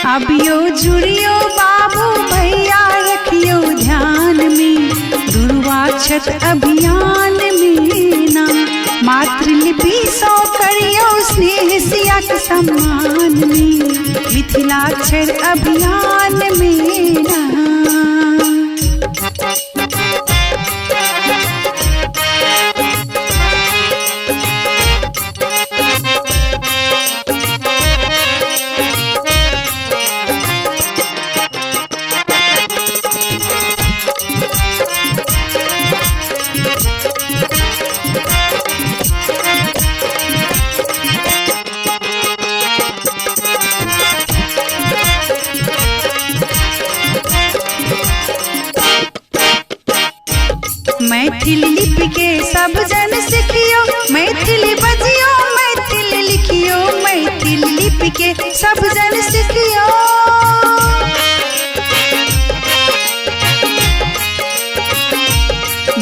अबियो जुड़ियो बाबू भैया रखियो ध्यान में, दुर्वाक्षत अभियान में ना। मातृलिपि सो करियो स्नेह सियाक सम्मान में, मिथिलाक्षर अभियान में ना। मैथिली लिपि के सब जन सीखियो, मैथिली बजियो मैथिली लिखियो, मैथिली लिपि के सब जन सीखियो।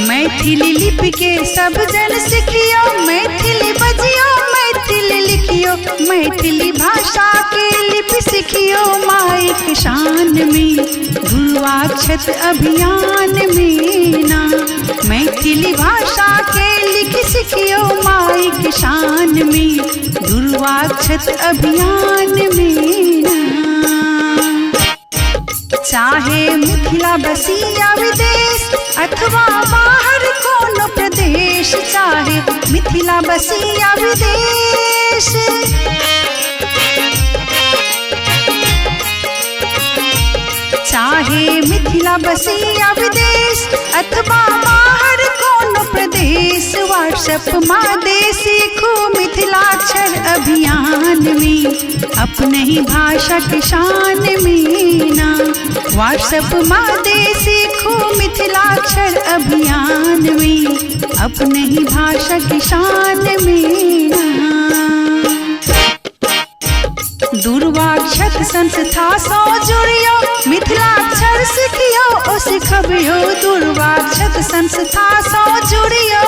मैथिली लिपि के सब जन सीखियो, मैथिली बजियो मैथिली लिखियो, मैथिली भाषा के लिपि सीखियो। माई शान में दुर्वाक्षत अभियान में ना, मैथिली भाषा के लिख सीखियो। माई के शान में दुर्वाक्षत अभियान में ना। चाहे मिथिला बसी या विदेश अथवा बाहर कोनो प्रदेश, चाहे मिथिला बसी या विदेश, चाहे मिथिला बसी या विदेश अथवा बाहर कोनो प्रदेश। व्हाट्सएप मादे सीखो मिथिलाक्षर अभियान में, अपने ही भाषा की शान में ना। व्हाट्सएप मादे सीखो मिथिलाक्षर अभियान में, अपने ही भाषा की शान में ना। दुर्वाक्षत संस्था सो जुड़ियो, मिथिलाक्षर सीखियो ओ सिखबियो। दुर्वाक्षत संस्था सो जुड़ियो,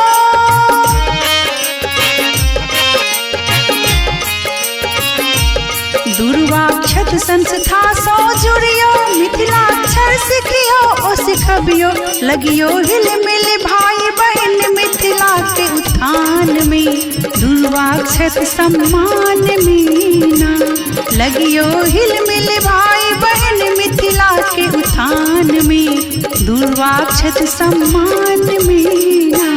दुर्वाक्षत संस्था सो जुड़ियो, मिथिलाक्षर सीखियो ओ सिखबियो। लगियो हिल मिल भाई बहन मिथिला के उत्थान में, दुर्वाक्षत सम्मान में ना। लगियो हिल मिल भाई बहन मिथिला के उत्थान में, दुर्वाक्षत सम्मान में ना।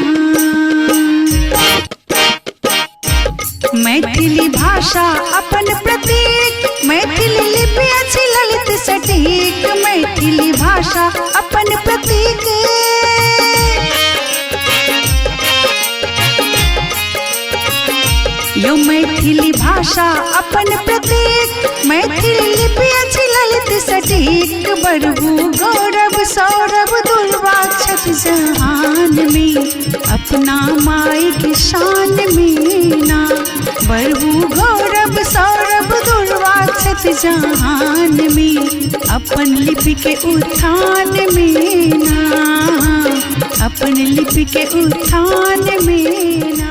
मैथिली भाषा अपन प्रतीक, मैथिली लिपि अच्छी ललित सटीक, मैथिली भाषा अपन प्रतीक। यो मैथिली भाषा अपन प्रतीक, मैथिली लिपि अच्छी ललित सटीक। बढ़बू गौरव सौरभ दुर्वाक्षत जहान में, अपना माई की शान में ना। बढ़बू गौरव सौरभ दुर्वाक्षत जहान में, अपन लिपि के उत्थान में ना, अपन लिपि के उत्थान में ना।